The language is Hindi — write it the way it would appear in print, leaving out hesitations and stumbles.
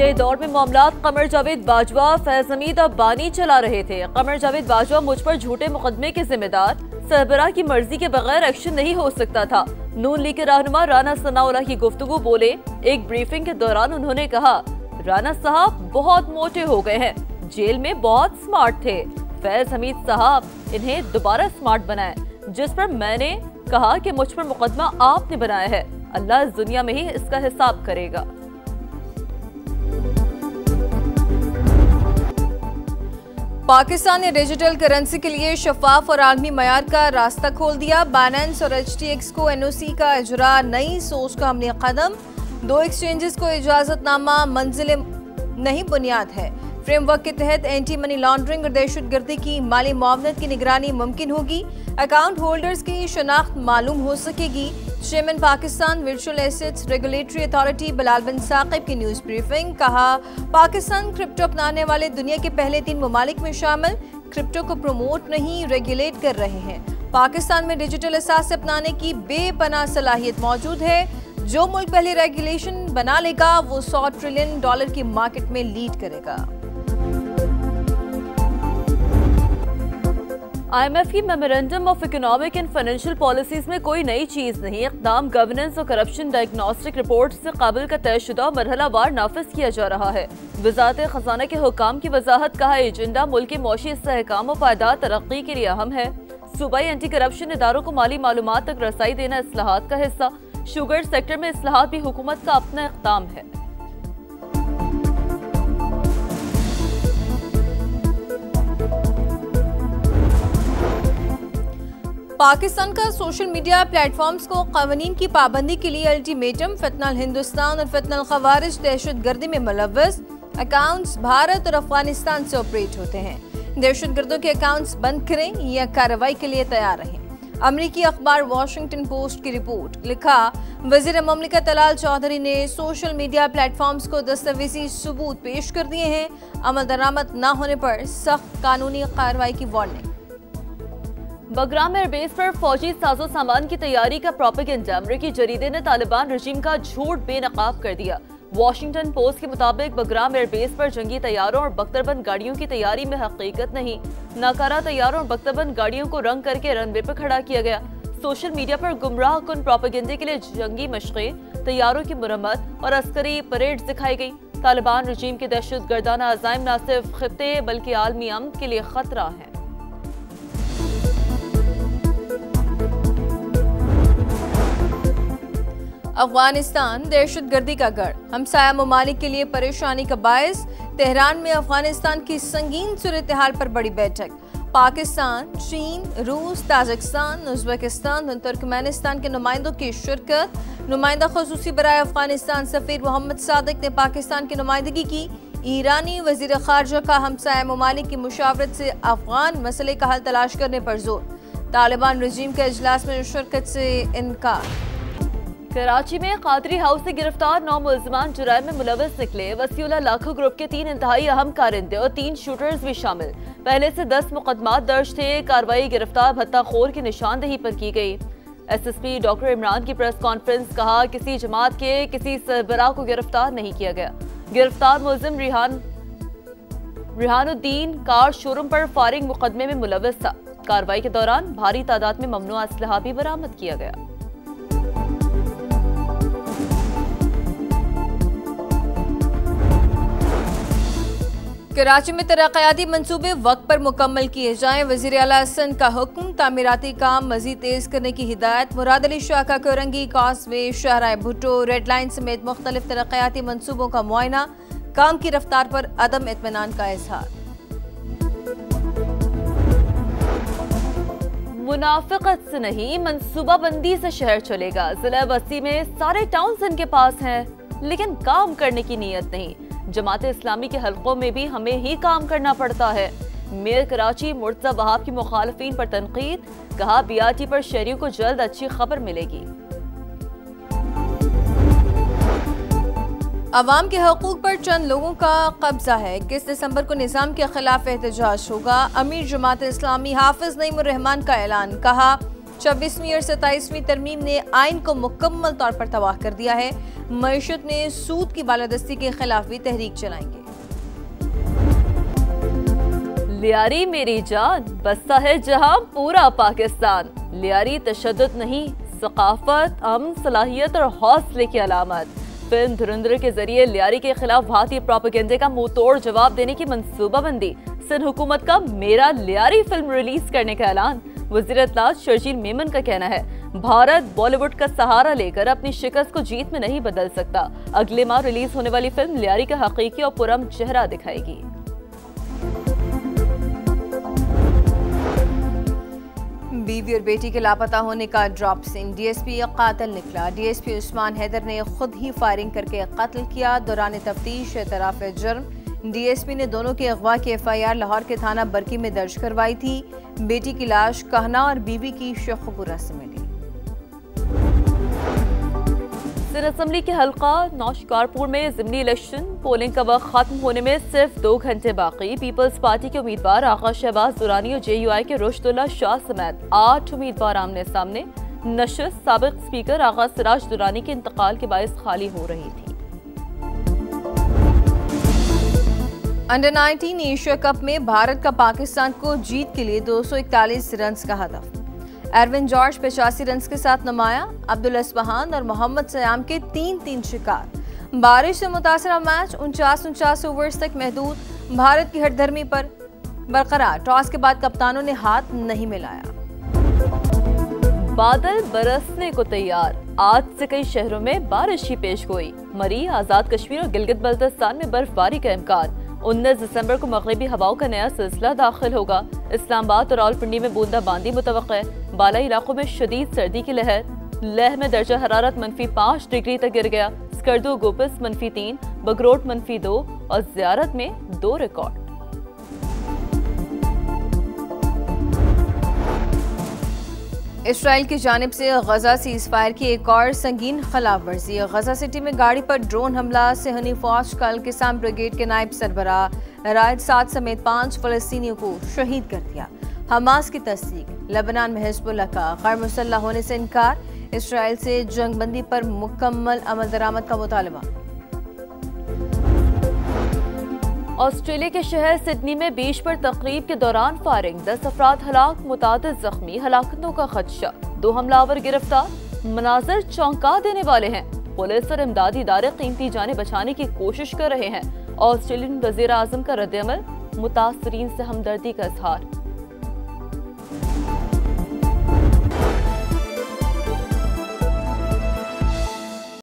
के दौर में मामलात कमर जावेद बाजवा फैज हमीद अब्बानी चला रहे थे। कमर जावेद बाजवा मुझ पर झूठे मुकदमे के जिम्मेदार, सरबराह की मर्जी के बगैर एक्शन नहीं हो सकता था। नून लीग के रहनुमा राना सनाउल्लाह की गुफ्तगू बोले। एक ब्रीफिंग के दौरान उन्होंने कहा, राना साहब बहुत मोटे हो गए हैं, जेल में बहुत स्मार्ट थे। फैज हमीद साहब इन्हें दोबारा स्मार्ट बनाए, जिस पर मैंने कहा कि मुझ पर मुकदमा आपने बनाया है, अल्लाह इस दुनिया में ही इसका हिसाब करेगा। पाकिस्तान ने डिजिटल करेंसी के लिए शफाफ और आलमी मयार का रास्ता खोल दिया। बाइनेंस और HTX को NOC का इजरा नई सोच का अमली कदम। 2 एक्सचेंजेस को इजाजतनामा मंजिल नहीं बुनियाद है। फ्रेमवर्क के तहत एंटी मनी लॉन्ड्रिंग और दहशतगर्दी की माली मुआवनत की निगरानी मुमकिन होगी। अकाउंट होल्डर्स की शनाख्त मालूम हो सकेगी। Chairman Pakistan virtual assets regulatory authority Bilal bin Saqib की न्यूज ब्रीफिंग। कहा, पाकिस्तान क्रिप्टो अपनाने वाले दुनिया के पहले 3 ममालिक में शामिल। क्रिप्टो को प्रमोट नहीं रेगुलेट कर रहे हैं। पाकिस्तान में डिजिटल असास अपनाने की बेपनाह सलाहियत मौजूद है। जो मुल्क पहले रेगुलेशन बना लेगा वो $100 ट्रिलियन की मार्केट में लीड करेगा। IMF की memorandum of economic and financial policies में कोई नई चीज नहीं। इक़दाम गवर्नेंस और करप्शन डायग्नोस्टिक रिपोर्ट से काबिल का तयशुदा मरहला वार नाफिज किया जा रहा है। वज़ारत ख़ज़ाना के हुकाम की वजाहत। कहा, एजेंडा मुल्क की मौशी इस्तेहकाम और पायदार तरक्की के लिए अहम है। सूबाई एंटी करप्शन इदारों को माली मालूमात तक रसाई देना इस्लाहात का हिस्सा। शुगर सेक्टर में इस्लाहात भी हुकूमत का अपना इक़दाम है। पाकिस्तान का सोशल मीडिया प्लेटफॉर्म्स को कानून की पाबंदी के लिए अल्टीमेटम। फितनल हिंदुस्तान और फितनल खवारिज दहशतगर्दी में मुलव्वस। अकाउंट्स भारत और अफगानिस्तान से ऑपरेट होते हैं। दहशतगर्दों के अकाउंट्स बंद करें या कार्रवाई के लिए तैयार रहें। अमरीकी अखबार वॉशिंगटन पोस्ट की रिपोर्ट। लिखा, वजीर ममलिकत तलाल चौधरी ने सोशल मीडिया प्लेटफॉर्म्स को दस्तावेजी सबूत पेश कर दिए हैं। अमल दरामद न होने पर सख्त कानूनी कार्रवाई की वार्निंग। बगराम एयरबेस पर फौजी साजो सामान की तैयारी का प्रोपेगेंडा। अमरीकी जरीदे ने तालिबान रजीम का झूठ बेनकाब कर दिया। वॉशिंगटन पोस्ट के मुताबिक बगराम एयरबेस पर जंगी तैयारों और बख्तरबंद गाड़ियों की तैयारी में हकीकत नहीं। नाकारा तैयारों और बख्तरबंद गाड़ियों को रंग करके रनवे पर खड़ा किया गया। सोशल मीडिया पर गुमराह कुन प्रोपेगेंडे के लिए जंगी मशक़ें, तैयारों की मुरम्मत और अस्करी परेड दिखाई गई। तालिबान रजीम के दहशत गर्दाना अज़ाइम न सिर्फ खित्ते बल्कि आलमी अमन के लिए खतरा है। अफगानिस्तान दहशतगर्दी का गढ़, हमसाया ममालिक के लिए परेशानी का बायस। तेहरान में अफगानिस्तान की संगीन सूरत हाल पर बड़ी बैठक। पाकिस्तान, चीन, रूस, ताजिकिस्तान, उज़्बेकिस्तान और तुर्कमेनिस्तान के नुमाइंदों की शिरकत। नुमाइंदा खुसूसी बराए अफगानिस्तान सफीर मोहम्मद सादिक ने पाकिस्तान की नुमाइंदगी की। ईरानी वजीर खारजा का हमसाया ममालिक की मुशावरत से अफगान मसले का हल तलाश करने पर जोर। तालिबान रजीम के इजलास में शिरकत से इनकार। कराची में कादरी हाउस से गिरफ्तार 9 मुलजमान जुराइम में मुलव्वस निकले। वसीउल्लाह लाखो ग्रुप के 3 इंतहाई अहम कारिंदे और 3 शूटर्स भी शामिल। पहले से 10 मुकदमात दर्ज थे। कार्रवाई गिरफ्तार भत्ताखोर की निशानदेही पर की गई। SSP डॉक्टर इमरान की प्रेस कॉन्फ्रेंस। कहा, किसी जमात के किसी सरबराह को गिरफ्तार नहीं किया गया। गिरफ्तार मुलजिम रिहानुद्दीन कार शोरूम पर फायरिंग मुकदमे में मुलव्वस था। कार्रवाई के दौरान भारी तादाद में ममनुआ असलहा भी बरामद किया गया। कराची में तरक्याती मंसूबे वक्त पर मुकम्मल किए जाएं। वज़ीर आला हसन का हुक्म। तामीराती काम मजीद तेज करने की हिदायत। मुराद अली शाह का Korangi, Causeway, शाहराह Bhutto, red line समेत मुख्तलिफ तरक्याती मंसूबों का मुआयना। काम की रफ्तार पर अदम इत्मीनान का इजहार। मुनाफिकत से नहीं, मंसूबाबंदी से शहर चलेगा। जिला बस्ती में सारे टाउन्स इनके पास हैं, लेकिन काम करने की नीयत नहीं। जमात इस्लामी के हलकों में भी हमें ही काम करना पड़ता है। मेयर कराची मुर्तज़ा वहाब की मुखालफीन पर तनकीद। कहा, BRT पर शहरियों को जल्द अच्छी खबर मिलेगी। अवाम के हकूक पर चंद लोगों का कब्जा है। 21 दिसंबर को निज़ाम के खिलाफ एहतजाज होगा। अमीर जमात इस्लामी हाफिज नईमुर रहमान का ऐलान। कहा, 26वीं और 27वीं तरमीम ने आइन को मुकम्मल तौर पर तबाह कर दिया है। मईशत में सूद की बालादस्ती के खिलाफ भी तहरीक चलाएंगे। लियारी मेरी जान, बसता है जहां पूरा पाकिस्तान। लियारी तशद्दुद नहीं, सकाफत, अमन, सलाहियत और हौसले की अलामत। फिल्म धुरंधर के जरिए लियारी के खिलाफ भारतीय प्रोपेगेंडे का मुंह तोड़ जवाब देने की मंसूबाबंदी। सिंध हुकूमत का मेरा लियारी फिल्म रिलीज करने का ऐलान। वज़ीर इत्तलात शर्जील मेमन का कहना है, भारत बॉलीवुड का सहारा लेकर अपनी शिकस्त को जीत में नहीं बदल सकता। अगले माह रिलीज होने वाली फिल्म लियारी का हकीकी और पुरअमन चेहरा दिखाएगी। बीवी और बेटी के लापता होने का ड्रॉप सीन। डीएसपी कातिल निकला। डीएसपी उस्मान हैदर ने खुद ही फायरिंग करके कत्ल किया। दौरान तफ्तीश एतराफ जुर्म। डीएसपी ने दोनों के अगवा की एफआईआर लाहौर के थाना बरकी में दर्ज करवाई थी। बेटी की लाश कहना और बीवी की शेखपुरा से मिली। सिंध असेंबली के हल्का नौशकारपुर में ज़िमनी इलेक्शन पोलिंग का वक्त खत्म होने में सिर्फ 2 घंटे बाकी। पीपल्स पार्टी के उम्मीदवार आगा शहबाज दुरानी और जेयूआई के रुश्दुल्ला शाह समेत 8 उम्मीदवार आमने सामने। नशस्त साबिक स्पीकर आगा सिराज दुरानी के इंतकाल के बायस खाली हो रही थी। अंडर 19 एशिया कप में भारत का पाकिस्तान को जीत के लिए 241 रन का हदफ। एरविन जॉर्ज 85 रन के साथ नुमाया। अब्दुल अस्बहान और मोहम्मद सयाम के 3-3 शिकार। बारिश से मुतासरा मैच 49 ओवर्स तक महदूद। भारत की हठधर्मी पर बरकरार। टॉस के बाद कप्तानों ने हाथ नहीं मिलाया। बादल बरसने को तैयार। आज से कई शहरों में बारिश की पेशगोई। मरी, आजाद कश्मीर और गिलगित बल्तिस्तान में बर्फबारी का इम्कान। 19 दिसंबर को मगरबी हवाओं का नया सिलसिला दाखिल होगा। इस्लामाबाद और रावलपिंडी में बूंदाबांदी मुतवक्के। बालाई इलाकों में शदीद सर्दी की लहर। लेह में दर्जा हरारत -5 डिग्री तक गिर गया। स्कर्दू गोपिस -3, बगरोट -2 और ज़ियारत में 2 रिकॉर्ड। इसराइल की जानिब से गजा सीज़फायर की एक और संगीन खिलाफ वर्जी। गजा सिटी में गाड़ी पर ड्रोन हमला। सेहनी फौज कल किसान ब्रिगेड के नायब सरबराह रायद साद समेत 5 फलस्तीनियों को शहीद कर दिया। हमास की तस्दीक। लेबनान में हिज़्बुल्लाह का गैर मुसल्लह होने से इनकार। इसराइल से जंगबंदी पर मुकम्मल अमल दरामद का मुतालबा। ऑस्ट्रेलिया के शहर सिडनी में बीच पर तकरीब के दौरान फायरिंग। 10 अफराद हलाक, मुतादिद जख्मी। हलाकतों का खदशा। 2 हमलावर गिरफ्तार। मनाजर चौंका देने वाले हैं। पुलिस और इमदादी इदारे कीमती जानें बचाने की कोशिश कर रहे हैं। ऑस्ट्रेलियन वज़ीर आज़म का रद्द-ए-अमल। मुतासरीन से हमदर्दी का इजहार।